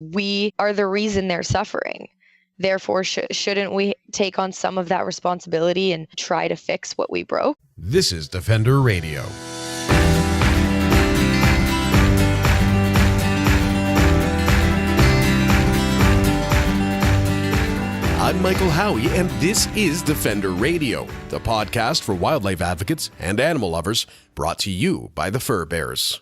We are the reason they're suffering. Therefore, shouldn't we take on some of that responsibility and try to fix what we broke? This is Defender Radio. I'm Michael Howie, and this is Defender Radio, the podcast for wildlife advocates and animal lovers, brought to you by the Fur Bears.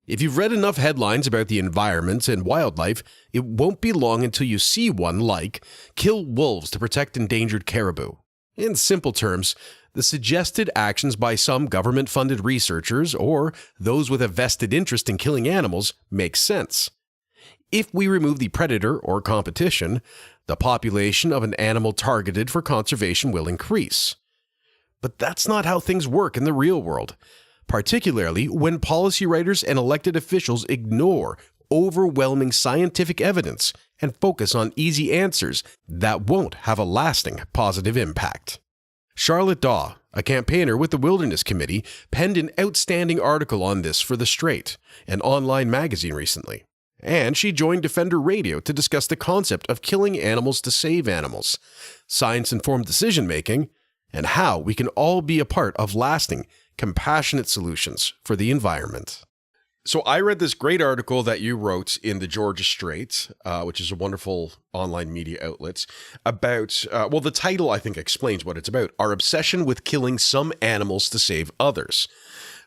If you've read enough headlines about the environment and wildlife, it won't be long until you see one like kill wolves to protect endangered caribou. In simple terms, the suggested actions by some government-funded researchers or those with a vested interest in killing animals make sense. If we remove the predator or competition, the population of an animal targeted for conservation will increase. But that's not how things work in the real world, particularly when policy writers and elected officials ignore overwhelming scientific evidence and focus on easy answers that won't have a lasting positive impact. Charlotte Dawe, a campaigner with the Wilderness Committee, penned an outstanding article on this for The Strait, an online magazine recently. And she joined Defender Radio to discuss the concept of killing animals to save animals, science-informed decision-making, and how we can all be a part of lasting, compassionate solutions for the environment. So I read this great article that you wrote in the Georgia Strait, which is a wonderful online media outlet, about, the title I think explains what it's about, our obsession with killing some animals to save others.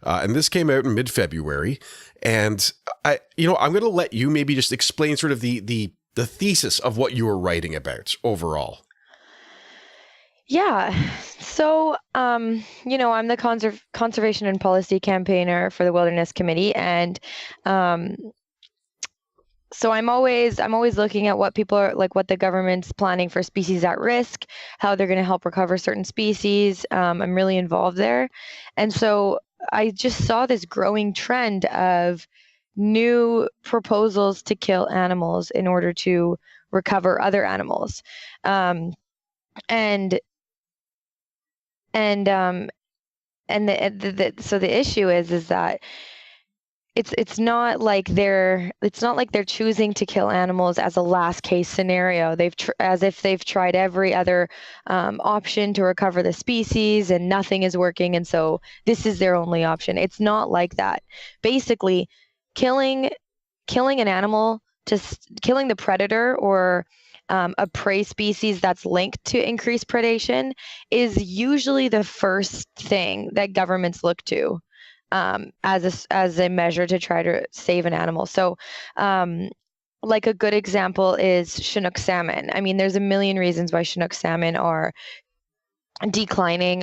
And this came out in mid-February, and I'm going to let you maybe just explain sort of the thesis of what you were writing about overall. Yeah. So, I'm the conservation and policy campaigner for the Wilderness Committee, and so I'm always looking at what people are like, what the government's planning for species at risk, how they're going to help recover certain species. I'm really involved there, and so I just saw this growing trend of new proposals to kill animals in order to recover other animals, and the issue is that it's not like they're choosing to kill animals as a last case scenario. As if they've tried every other option to recover the species and nothing is working, and so this is their only option. It's not like that. Basically, killing an animal, killing the predator or a prey species that's linked to increased predation is usually the first thing that governments look to as a measure to try to save an animal. So like a good example is Chinook salmon. I mean, there's a million reasons why Chinook salmon are declining.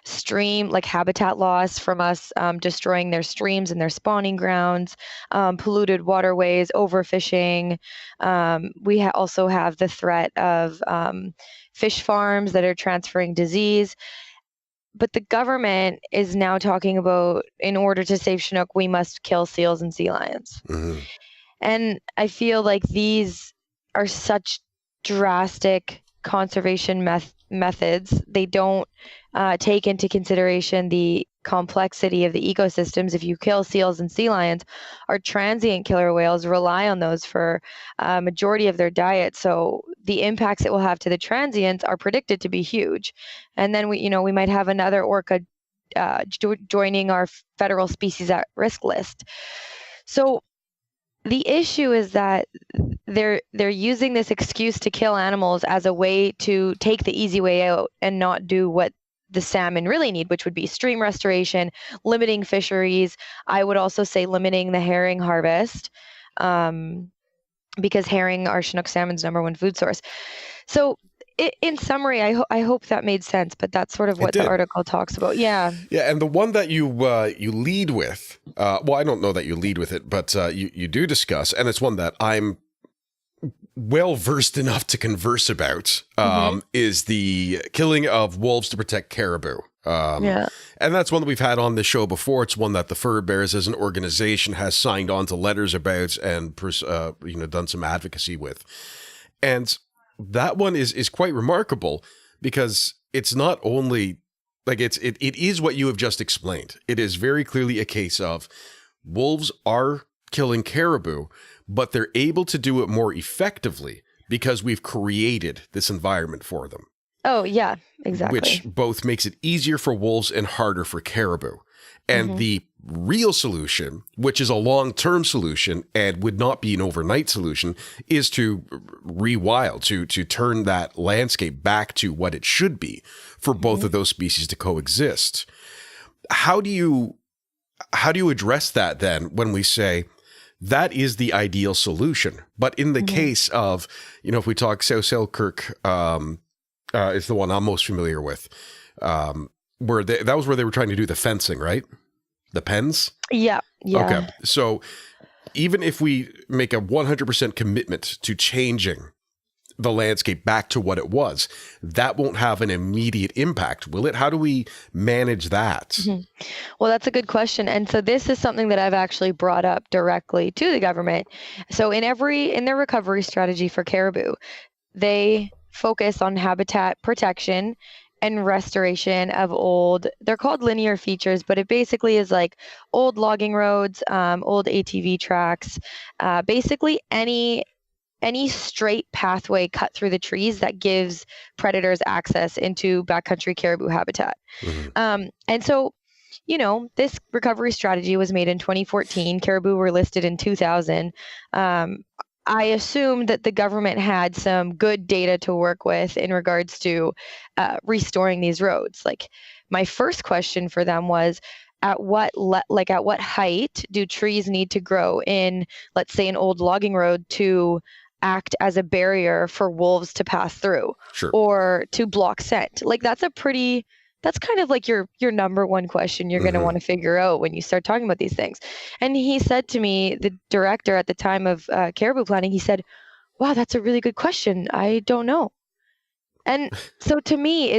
Stream like habitat loss from us destroying their streams and their spawning grounds, polluted waterways, overfishing. We also have the threat of fish farms that are transferring disease. But the government is now talking about, in order to save Chinook, we must kill seals and sea lions. Mm-hmm. And I feel like these are such drastic conservation methods. They don't take into consideration the complexity of the ecosystems. If you kill seals and sea lions, our transient killer whales rely on those for a majority of their diet. So the impacts it will have to the transients are predicted to be huge. And then we might have another orca joining our federal species at risk list. So the issue is that they're using this excuse to kill animals as a way to take the easy way out and not do what the salmon really need, which would be stream restoration, limiting fisheries. I would also say limiting the herring harvest, because herring are Chinook salmon's number one food source. So in summary, I hope that made sense, but that's sort of what the article talks about. Yeah. Yeah, and the one that you lead with, I don't know that you lead with it, but you do discuss, and it's one that I'm well versed enough to converse about, is the killing of wolves to protect caribou. And that's one that we've had on the show before. It's one that the Fur Bears as an organization has signed on to letters about and done some advocacy with. And that one is quite remarkable because it's not only like it is what you have just explained. It is very clearly a case of wolves are killing caribou, but they're able to do it more effectively because we've created this environment for them. Oh, yeah, exactly. Which both makes it easier for wolves and harder for caribou. And the real solution, which is a long-term solution and would not be an overnight solution, is to rewild, to turn that landscape back to what it should be for both of those species to coexist. How do you address that then when we say that is the ideal solution? But in the case of, if we talk South Selkirk, is the one I'm most familiar with, where that was where they were trying to do the fencing, right? The pens? Yeah. Okay. So even if we make a 100% commitment to changing the landscape back to what it was, that won't have an immediate impact, will it? How do we manage that? Well, that's a good question. And so this is something that I've actually brought up directly to the government. So in their recovery strategy for caribou, they focus on habitat protection and restoration of they're called linear features, but it basically is like old logging roads, old ATV tracks, basically any straight pathway cut through the trees that gives predators access into backcountry caribou habitat. And so, this recovery strategy was made in 2014. Caribou were listed in 2000. I assumed that the government had some good data to work with in regards to restoring these roads. Like, my first question for them was, at what height do trees need to grow in, let's say, an old logging road to act as a barrier for wolves to pass through, or to block scent? Like, that's kind of like your number one question you're going to want to figure out when you start talking about these things. And he said to me, the director at the time of caribou planning, he said, "Wow, that's a really good question. I don't know." And so to me,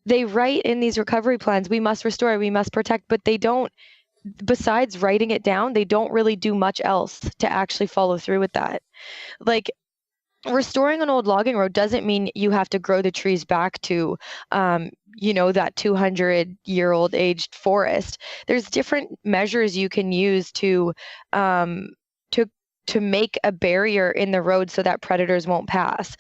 they write in these recovery plans, we must restore, we must protect, but they don't, besides writing it down, they don't really do much else to actually follow through with that. Like, restoring an old logging road doesn't mean you have to grow the trees back to, that 200-year-old aged forest. There's different measures you can use to make a barrier in the road so that predators won't pass.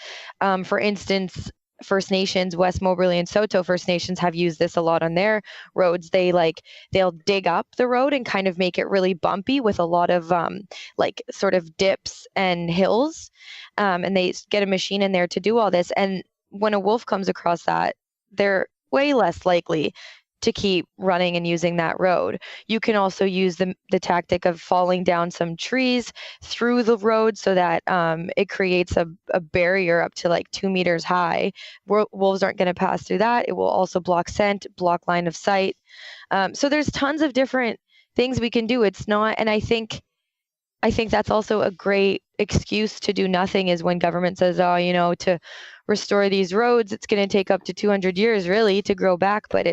For instance, First Nations, West Moberly and Saulteaux First Nations have used this a lot on their roads. They'll dig up the road and kind of make it really bumpy with a lot of sort of dips and hills. And they get a machine in there to do all this. And when a wolf comes across that, they're way less likely to keep running and using that road. You can also use the tactic of falling down some trees through the road so that it creates a barrier up to like 2 meters high. Wolves aren't going to pass through that. It will also block scent, block line of sight. So there's tons of different things we can do. It's not, and I think that's also a great excuse to do nothing, is when government says, to restore these roads, it's going to take up to 200 years really to grow back. But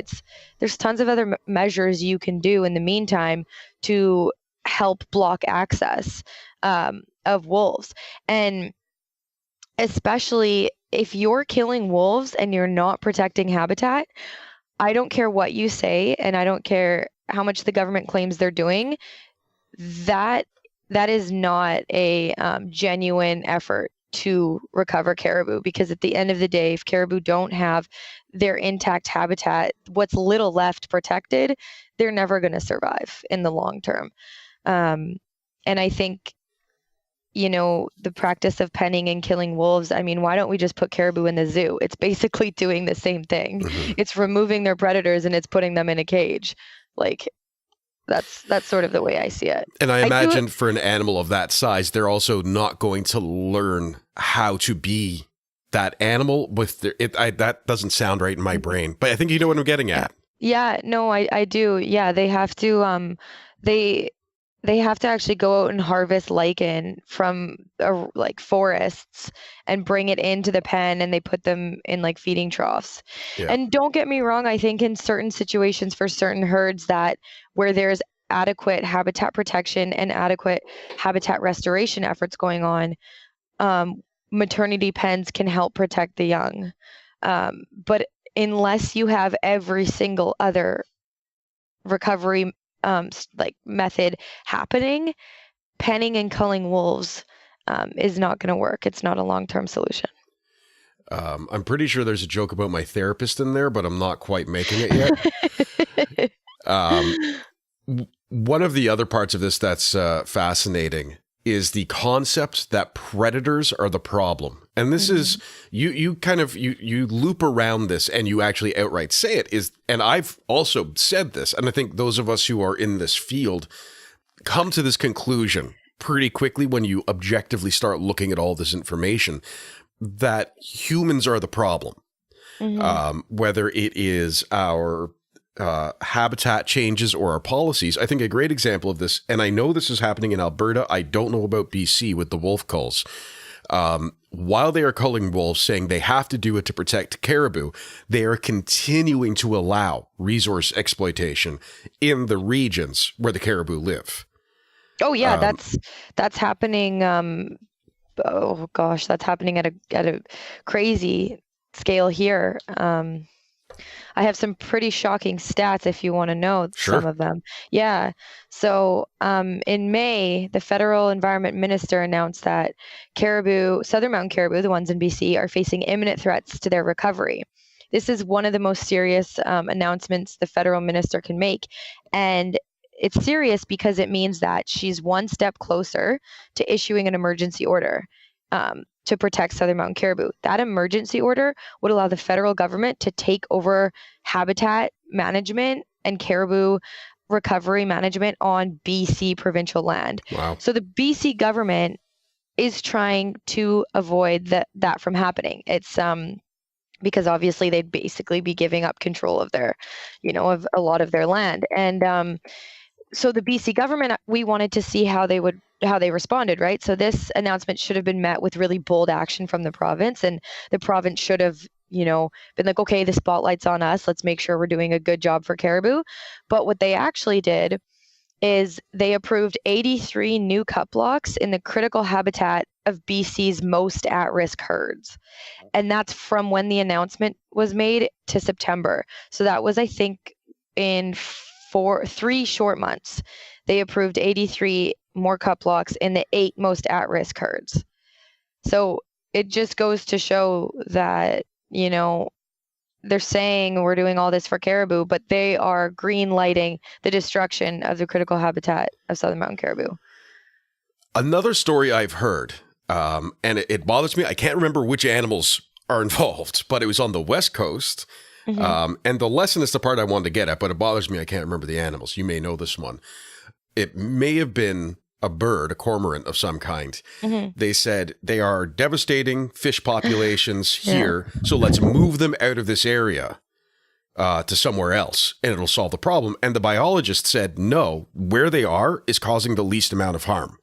there's tons of other measures you can do in the meantime to help block access of wolves. And especially if you're killing wolves and you're not protecting habitat, I don't care what you say, and I don't care how much the government claims they're doing, that is not a genuine effort to recover caribou, because at the end of the day, if caribou don't have their intact habitat, what's little left protected, they're never going to survive in the long term. And I think, the practice of penning and killing wolves, I mean, why don't we just put caribou in the zoo? It's basically doing the same thing. It's removing their predators and it's putting them in a cage. Like, that's sort of the way I see it. And I imagine for an animal of that size, they're also not going to learn how to be that animal with that doesn't sound right in my brain, but I think you know what I'm getting at. Yeah, no, I do. Yeah, they have to they have to actually go out and harvest lichen from forests and bring it into the pen, and they put them in like feeding troughs. Yeah. And don't get me wrong, I think in certain situations for certain herds where there's adequate habitat protection and adequate habitat restoration efforts going on, maternity pens can help protect the young. But unless you have every single other recovery method happening, penning and culling wolves is not going to work. It's not a long-term solution. I'm pretty sure there's a joke about my therapist in there, but I'm not quite making it yet. One of the other parts of this that's fascinating is the concept that predators are the problem. And this is, you loop around this and you actually outright say it is, and I've also said this, and I think those of us who are in this field come to this conclusion pretty quickly when you objectively start looking at all this information, that humans are the problem. Whether it is our habitat changes or our policies. I think a great example of this, and I know this is happening in Alberta, I don't know about BC with the wolf culls. While they are culling wolves, saying they have to do it to protect caribou, they are continuing to allow resource exploitation in the regions where the caribou live. Oh yeah, that's happening. Oh gosh, that's happening at a crazy scale here. I have some pretty shocking stats if you want to know some of them. Yeah. So in May, the federal environment minister announced that caribou, southern mountain caribou, the ones in BC, are facing imminent threats to their recovery. This is one of the most serious announcements the federal minister can make. And it's serious because it means that she's one step closer to issuing an emergency order to protect southern mountain caribou. That emergency order would allow the federal government to take over habitat management and caribou recovery management on BC provincial land. Wow. So the BC government is trying to avoid that from happening. It's because obviously they'd basically be giving up control of their, of a lot of their land. And so the BC government, we wanted to see how they responded, right? So this announcement should have been met with really bold action from the province, and the province should have, been like, okay, the spotlight's on us. Let's make sure we're doing a good job for caribou. But what they actually did is they approved 83 new cut blocks in the critical habitat of BC's most at-risk herds. And that's from when the announcement was made to September. So that was, I think, in 3 short months, they approved 83 more cut blocks in the 8 most at-risk herds. So it just goes to show that, they're saying we're doing all this for caribou, but they are green lighting the destruction of the critical habitat of southern mountain caribou. Another story I've heard, and it bothers me, I can't remember which animals are involved, but it was on the West Coast. And the lesson is the part I wanted to get at, but it bothers me I can't remember the animals. You may know this one. It may have been a bird, a cormorant of some kind. They said they are devastating fish populations here, so let's move them out of this area to somewhere else, and it'll solve the problem. And the biologist said, no, where they are is causing the least amount of harm.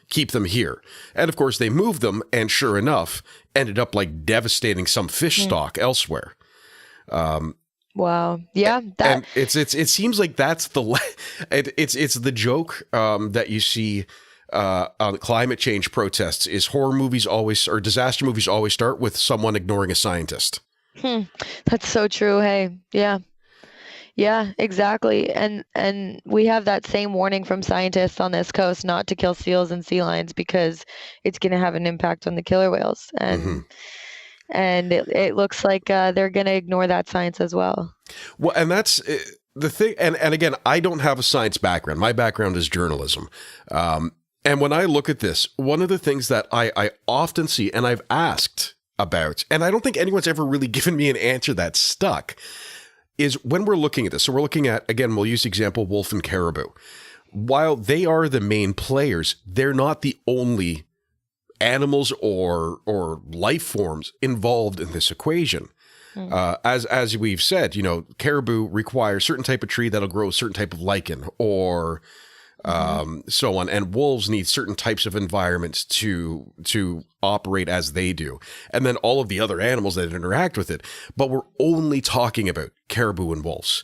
Keep them here. And of course, they moved them, and sure enough, ended up like devastating some fish stock elsewhere. Wow. Yeah. And it seems like that's it's the joke that you see on climate change protests is horror movies always, or disaster movies always start with someone ignoring a scientist. That's so true. Hey. Yeah. Yeah, exactly. And we have that same warning from scientists on this coast not to kill seals and sea lions because it's going to have an impact on the killer whales. And it looks like they're going to ignore that science as well. Well, and that's the thing. And again, I don't have a science background. My background is journalism. And when I look at this, one of the things that I often see, and I've asked about, and I don't think anyone's ever really given me an answer that stuck, is when we're looking at this. So we're looking at, again, we'll use the example wolf and caribou. While they are the main players, they're not the only animals or life forms involved in this equation. As we've said, caribou require a certain type of tree that'll grow a certain type of lichen or so on. And wolves need certain types of environments to operate as they do. And then all of the other animals that interact with it. But we're only talking about caribou and wolves.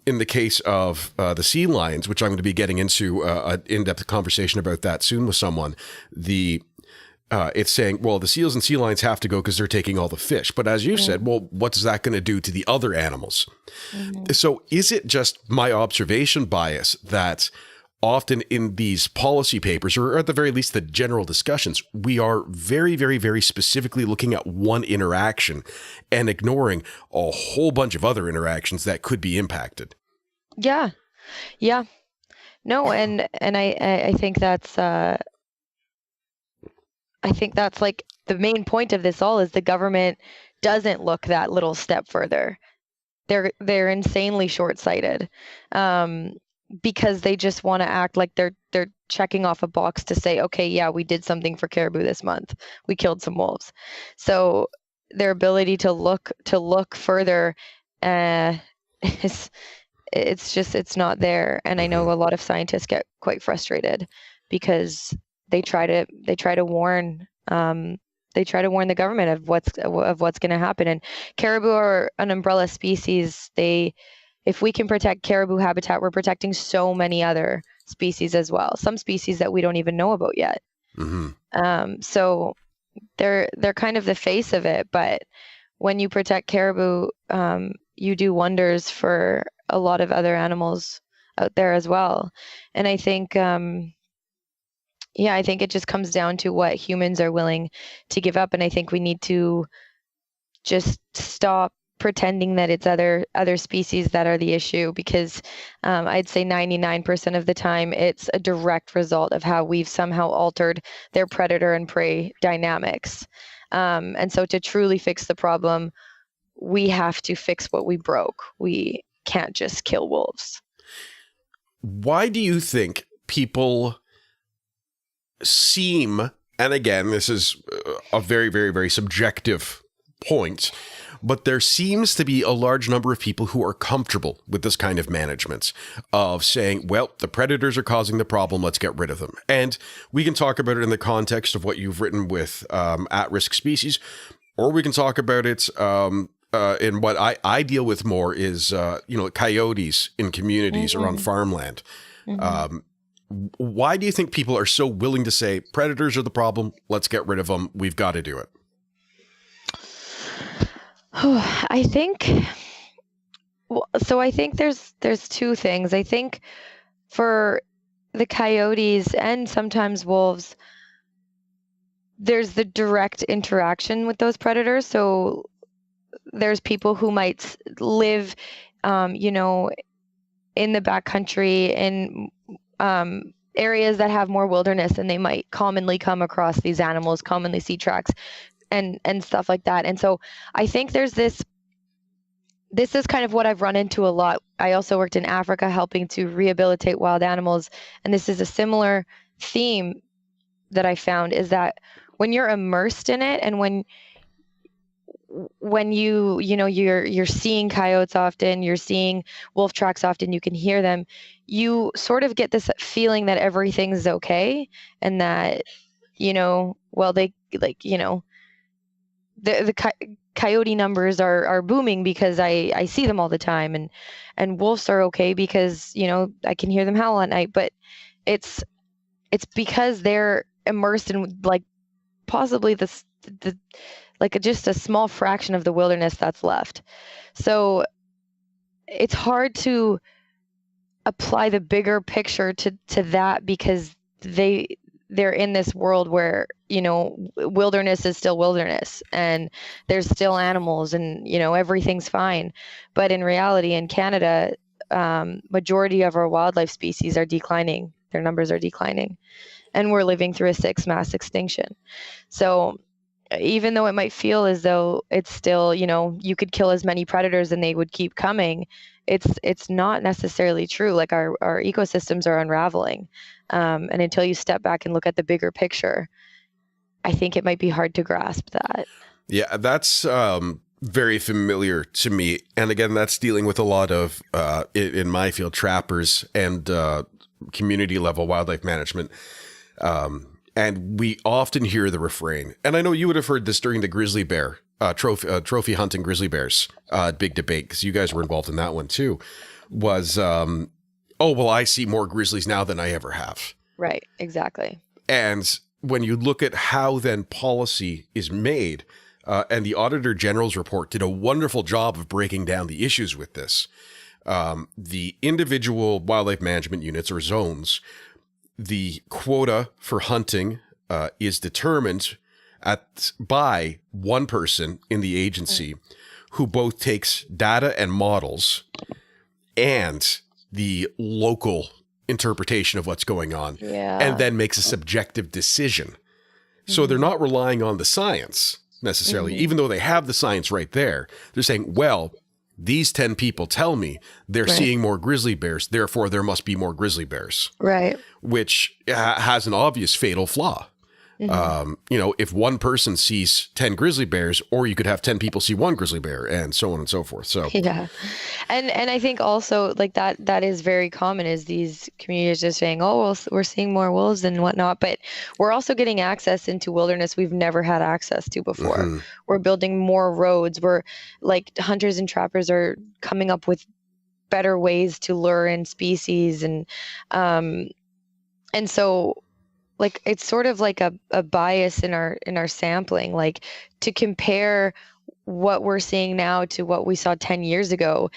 In the case of the sea lions, which I'm going to be getting into an in-depth conversation about that soon with someone, it's saying, well, the seals and sea lions have to go because they're taking all the fish. But as you said, well, what's that going to do to the other animals? So is it just my observation bias that often in these policy papers, or at the very least the general discussions, we are very, very, very specifically looking at one interaction and ignoring a whole bunch of other interactions that could be impacted. Yeah. Yeah. No, and I think that's like the main point of this all is the government doesn't look that little step further. They're insanely short-sighted. Because they just want to act like they're checking off a box to say, okay, yeah, we did something for caribou this month. We killed some wolves. So their ability to look further, it's not there. And I know a lot of scientists get quite frustrated because they try to warn the government of what's going to happen. And caribou are an umbrella species. If we can protect caribou habitat, we're protecting so many other species as well. Some species that we don't even know about yet. Mm-hmm. So they're kind of the face of it. But when you protect caribou, you do wonders for a lot of other animals out there as well. And I think, I think it just comes down to what humans are willing to give up. And I think we need to just stop pretending that it's other species that are the issue, because I'd say 99% of the time it's a direct result of how we've somehow altered their predator and prey dynamics. And so to truly fix the problem, we have to fix what we broke. We can't just kill wolves. Why do you think people seem, and again, this is a very, very, very subjective point, but there seems to be a large number of people who are comfortable with this kind of management of saying, well, the predators are causing the problem, let's get rid of them. And we can talk about it in the context of what you've written with at-risk species, or we can talk about it in what I deal with more is, coyotes in communities or on farmland. Mm-hmm. Why do you think people are so willing to say predators are the problem, let's get rid of them, we've got to do it? I think there's two things. I think for the coyotes and sometimes wolves, there's the direct interaction with those predators. So there's people who might live, in the backcountry, in areas that have more wilderness, and they might commonly come across these animals, commonly see tracks and stuff like that. And so I think there's this is kind of what I've run into a lot. I also worked in Africa helping to rehabilitate wild animals, and this is a similar theme that I found, is that when you're immersed in it, and when you're seeing coyotes often, you're seeing wolf tracks often, you can hear them, you sort of get this feeling that everything's okay, and that the coyote numbers are booming because I see them all the time, and wolves are okay because I can hear them howl at night. But it's because they're immersed in possibly just a small fraction of the wilderness that's left. So it's hard to apply the bigger picture to that, because they're in this world where wilderness is still wilderness, and there's still animals, and everything's fine. But in reality, in Canada, majority of our wildlife species are declining. Their numbers are declining, and we're living through a 6th mass extinction. So even though it might feel as though it's still, you could kill as many predators and they would keep coming, it's not necessarily true. Like our ecosystems are unraveling. And until you step back and look at the bigger picture, I think it might be hard to grasp that. Yeah, that's very familiar to me. And again, that's dealing with a lot of, in my field, trappers and community level wildlife management. And we often hear the refrain, and I know you would have heard this during the grizzly bear trophy hunting grizzly bears big debate, because you guys were involved in that one too, was, oh, well, I see more grizzlies now than I ever have. Right, exactly. And when you look at how then policy is made, and the Auditor General's report did a wonderful job of breaking down the issues with this. the individual wildlife management units or zones, the quota for hunting is determined by one person in the agency who both takes data and models and the local interpretation of what's going on, and then makes a subjective decision. So they're not relying on the science necessarily, even though they have the science right there. They're saying, well, these 10 people tell me they're seeing more grizzly bears, therefore there must be more grizzly bears. Right. Which has an obvious fatal flaw. If one person sees 10 grizzly bears, or you could have 10 people see one grizzly bear, and so on and so forth. So yeah. And I think also like that is very common, is these communities are saying, oh, well, we're seeing more wolves and whatnot, but we're also getting access into wilderness we've never had access to before. We're building more roads. We're like hunters and trappers are coming up with better ways to lure in species. And so like it's sort of like a bias in our sampling, like to compare what we're seeing now to what we saw 10 years ago.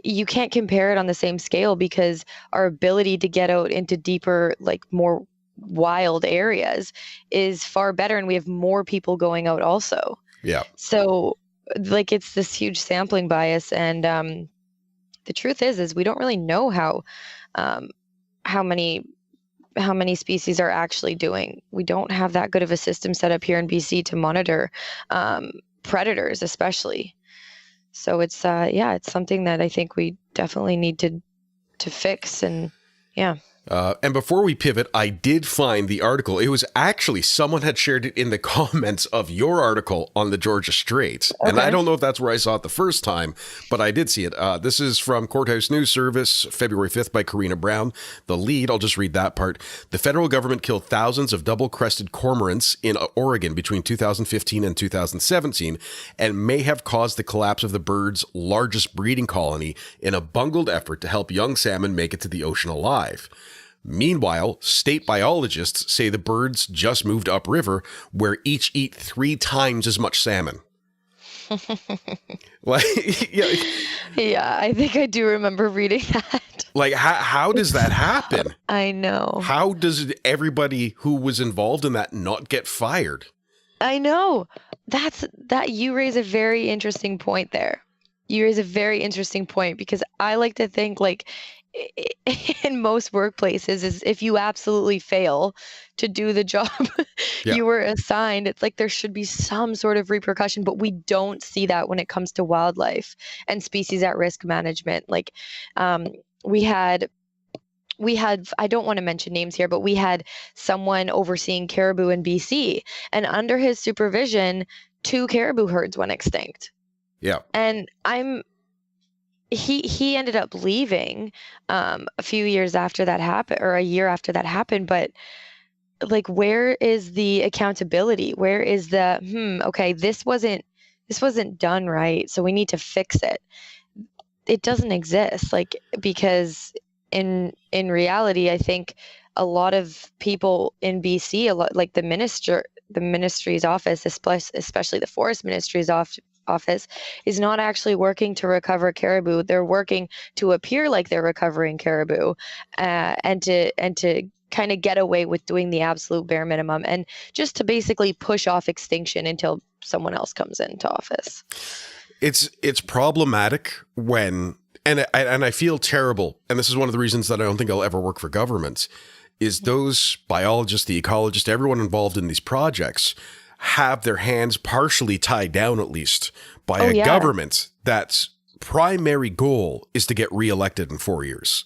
You can't compare it on the same scale because our ability to get out into deeper, like more wild areas is far better, and we have more people going out also. Yeah. So like it's this huge sampling bias, and the truth is we don't really know how many species are actually doing. We don't have that good of a system set up here in BC to monitor predators, especially. So it's it's something that I think we definitely need to fix. And yeah. And before we pivot, I did find the article. It was actually someone had shared it in the comments of your article on the Georgia Straits. Okay. And I don't know if that's where I saw it the first time, but I did see it. This is from Courthouse News Service, February 5th by Karina Brown. The lead, I'll just read that part. The federal government killed thousands of double-crested cormorants in Oregon between 2015 and 2017 and may have caused the collapse of the bird's largest breeding colony in a bungled effort to help young salmon make it to the ocean alive. Meanwhile, state biologists say the birds just moved upriver, where each eat 3 times as much salmon. Yeah, I think I do remember reading that. Like, how does that happen? I know. How does everybody who was involved in that not get fired? I know. You raise a very interesting point there. You raise a very interesting point, because I like to think, like, in most workplaces, is if you absolutely fail to do the job you were assigned, it's like there should be some sort of repercussion, but we don't see that when it comes to wildlife and species at risk management. Like we had, I don't want to mention names here, but we had someone overseeing caribou in BC, and under his supervision 2 caribou herds went extinct. Yeah. And he ended up leaving a few years after that happened, or a year after that happened. But like, where is the accountability? Where is the okay, this wasn't done right, so we need to fix it? It doesn't exist, like, because in reality, I think a lot of people in BC, like the ministry's office, especially the forest ministry's office, is not actually working to recover caribou. They're working to appear like they're recovering caribou, and to kind of get away with doing the absolute bare minimum, and just to basically push off extinction until someone else comes into office. It's problematic when, and I feel terrible, and this is one of the reasons that I don't think I'll ever work for government, is those biologists, the ecologists, everyone involved in these projects have their hands partially tied down, at least, by a government that's primary goal is to get reelected in 4 years.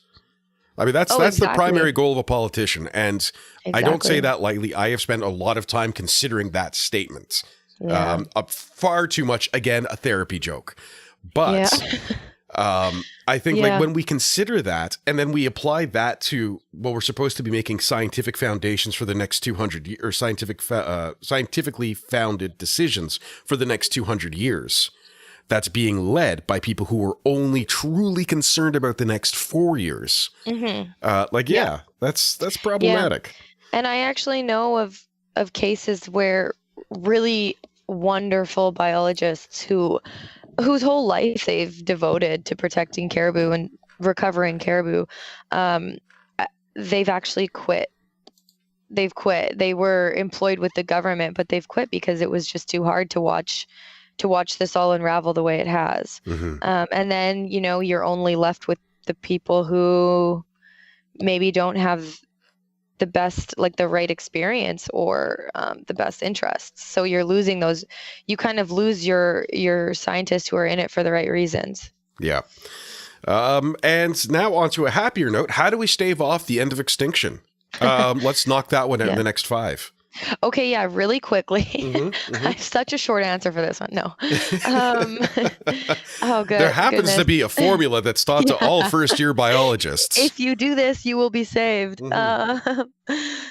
I mean, that's the primary goal of a politician. And I don't say that lightly. I have spent a lot of time considering that statement. Yeah. Far too much, again, a therapy joke. But I think like when we consider that, and then we apply that to, well, we're supposed to be making scientific foundations for the next 200 years, or scientifically founded decisions for the next 200 years. That's being led by people who are only truly concerned about the next 4 years. Mm-hmm. That's problematic. Yeah. And I actually know of cases where really wonderful biologists whose whole life they've devoted to protecting caribou and recovering caribou, they've actually quit. They've quit. They were employed with the government, but they've quit because it was just too hard to watch this all unravel the way it has. And then, you're only left with the people who maybe don't have the best, like the right experience or the best interests. So you're losing those. You kind of lose your scientists who are in it for the right reasons. Yeah. And now on to a happier note. How do we stave off the end of extinction? Let's knock that one out in the next 5. Okay, yeah, really quickly. I have such a short answer for this one. No. Oh, good. There happens to be a formula that's taught to all first-year biologists. If you do this, you will be saved. That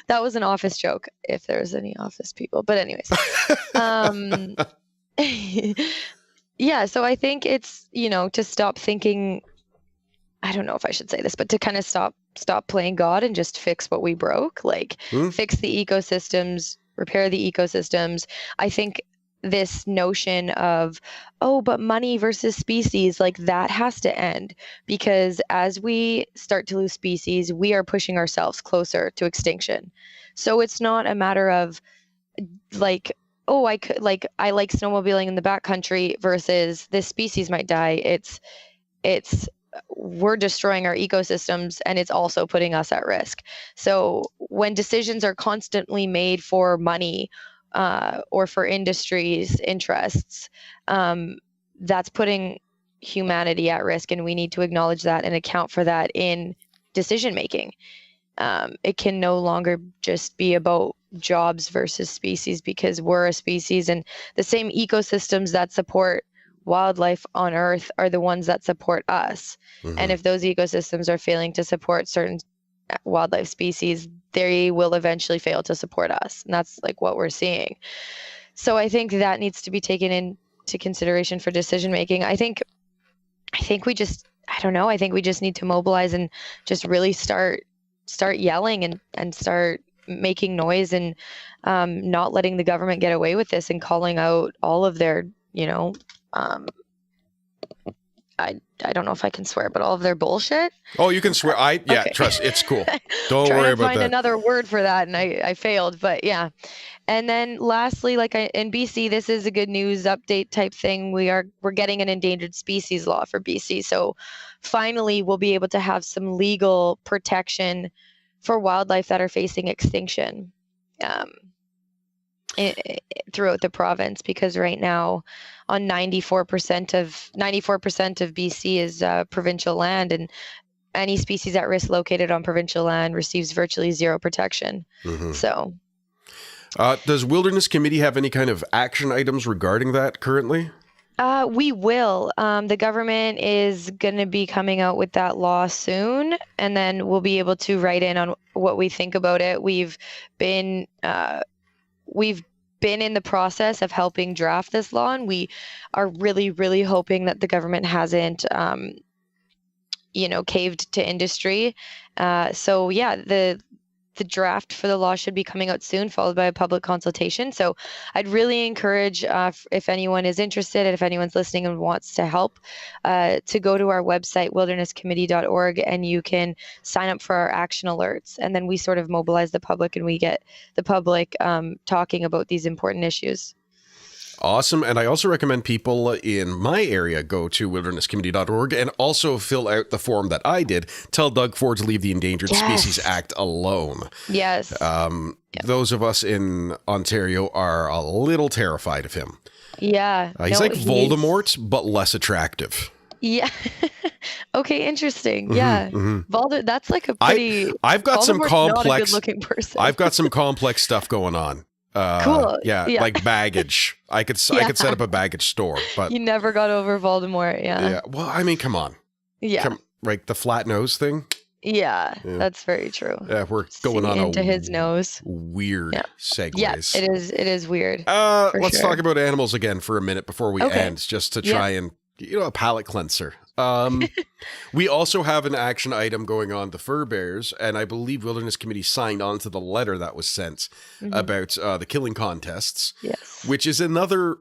was an office joke, if there's any office people. But anyways. Yeah, so I think it's, to stop thinking, I don't know if I should say this, but to kind of stop playing God and just fix what we broke, like fix the ecosystems, repair the ecosystems. I think this notion of, but money versus species, like that has to end, because as we start to lose species, we are pushing ourselves closer to extinction. So it's not a matter of like, I like snowmobiling in the backcountry versus this species might die. It's we're destroying our ecosystems, and it's also putting us at risk. So when decisions are constantly made for money or for industry's interests, that's putting humanity at risk, and we need to acknowledge that and account for that in decision making. It can no longer just be about jobs versus species, because we're a species, and the same ecosystems that support wildlife on Earth are the ones that support us. And if those ecosystems are failing to support certain wildlife species, they will eventually fail to support us. And that's like what we're seeing. So I think that needs to be taken into consideration for decision making. I think we just, I don't know, I think we just need to mobilize and just really start yelling and start making noise, and not letting the government get away with this, and calling out all of their, I don't know if I can swear, but all of their bullshit. Oh, you can swear. Okay. Trust, it's cool. Don't worry about that. Trying to find another word for that, and I failed, but yeah. And then lastly, in BC, this is a good news update type thing. We're getting an endangered species law for BC. So finally, we'll be able to have some legal protection for wildlife that are facing extinction throughout the province, because right now on 94% of BC is provincial land, and any species at risk located on provincial land receives virtually zero protection. So does Wilderness Committee have any kind of action items regarding that currently? We will. The government is going to be coming out with that law soon, and then we'll be able to write in on what we think about it. We've been in the process of helping draft this law, and we are really, really hoping that the government hasn't, caved to industry. So yeah, the draft for the law should be coming out soon, followed by a public consultation. So I'd really encourage, if anyone is interested and if anyone's listening and wants to help, to go to our website, wildernesscommittee.org, and you can sign up for our action alerts. And then we sort of mobilize the public, and we get the public talking about these important issues. Awesome. And I also recommend people in my area go to wildernesscommittee.org and also fill out the form that I did. Tell Doug Ford to leave the Endangered Species Act alone. Yes. Those of us in Ontario are a little terrified of him. Yeah. He's like Voldemort, but less attractive. Yeah. Okay, interesting. Yeah. Voldemort, that's like a pretty... I've got some complex... not a good-looking person. I've got some complex stuff going on. Cool. Yeah, like baggage. I could set up a baggage store, but you never got over Voldemort. Yeah. Well, I mean, come on. Yeah. Like the flat nose thing. Yeah, that's very true. Yeah, we're going on into his nose. Weird segues. Yeah, it is weird. Let's talk about animals again for a minute before we end, just to try and a palate cleanser. We also have an action item going on, the fur bears, and I believe Wilderness Committee signed on to the letter that was sent about the killing contests, which is another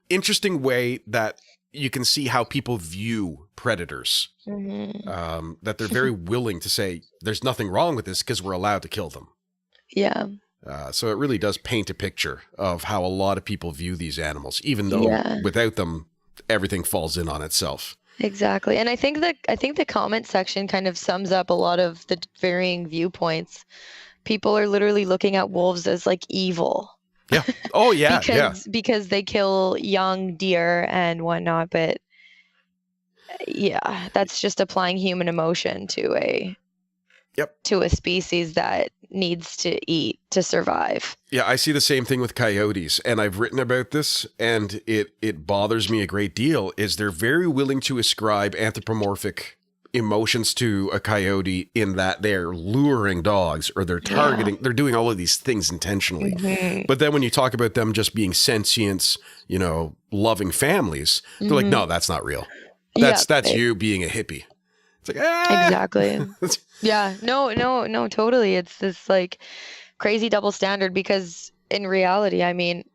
interesting way that you can see how people view predators. Mm-hmm. That they're very willing to say, there's nothing wrong with this because we're allowed to kill them. Yeah. So it really does paint a picture of how a lot of people view these animals, even though without them, everything falls in on itself. Exactly. And I think the comment section kind of sums up a lot of the varying viewpoints. People are literally looking at wolves as like evil. Yeah. Oh, yeah. because they kill young deer and whatnot. But yeah, that's just applying human emotion to a species that needs to eat to survive. Yeah, I see the same thing with coyotes, and I've written about this, and it bothers me a great deal, is they're very willing to ascribe anthropomorphic emotions to a coyote in that they're luring dogs or they're targeting, they're doing all of these things intentionally. Mm-hmm. But then when you talk about them just being sentient, loving families, they're like, no, that's not real. That's you being a hippie. It's like, Exactly. Yeah, no, totally. It's this like crazy double standard because in reality, I mean,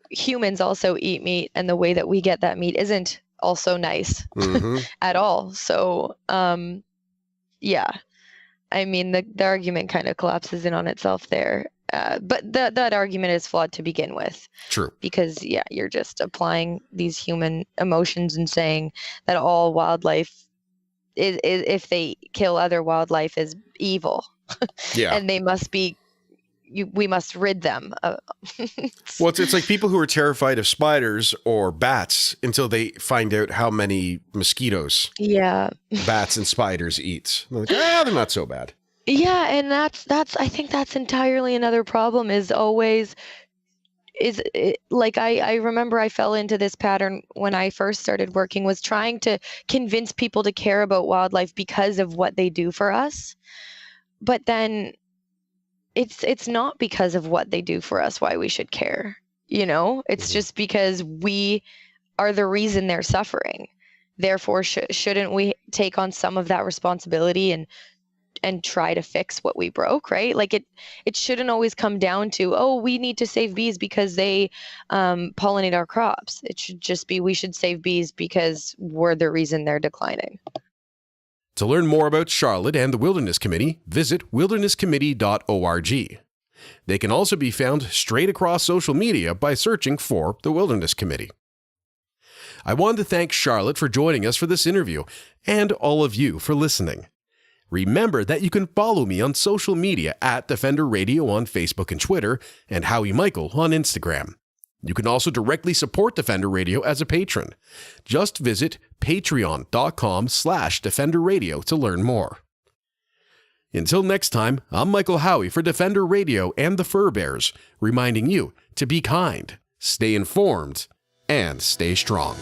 humans also eat meat, and the way that we get that meat isn't also nice at all. So, yeah, I mean, the argument kind of collapses in on itself there. But that argument is flawed to begin with. True. Because, you're just applying these human emotions and saying that all wildlife is if they kill other wildlife is evil. Yeah. And they must be, we must rid them. Well, it's like people who are terrified of spiders or bats until they find out how many mosquitoes bats and spiders eat. They're like, they're not so bad. Yeah, and that's I think that's entirely another problem I remember I fell into this pattern when I first started working, was trying to convince people to care about wildlife because of what they do for us. But then it's not because of what they do for us why we should care. It's just because we are the reason they're suffering. Therefore, shouldn't we take on some of that responsibility and try to fix what we broke, right? Like it shouldn't always come down to, we need to save bees because they pollinate our crops. It should just be, we should save bees because we're the reason they're declining. To learn more about Charlotte and the Wilderness Committee, visit wildernesscommittee.org. They can also be found straight across social media by searching for the Wilderness Committee. I wanted to thank Charlotte for joining us for this interview, and all of you for listening. Remember that you can follow me on social media at Defender Radio on Facebook and Twitter, and Howie Michael on Instagram. You can also directly support Defender Radio as a patron. Just visit patreon.com/Defender Radio to learn more. Until next time, I'm Michael Howie for Defender Radio and the Fur Bears, reminding you to be kind, stay informed, and stay strong.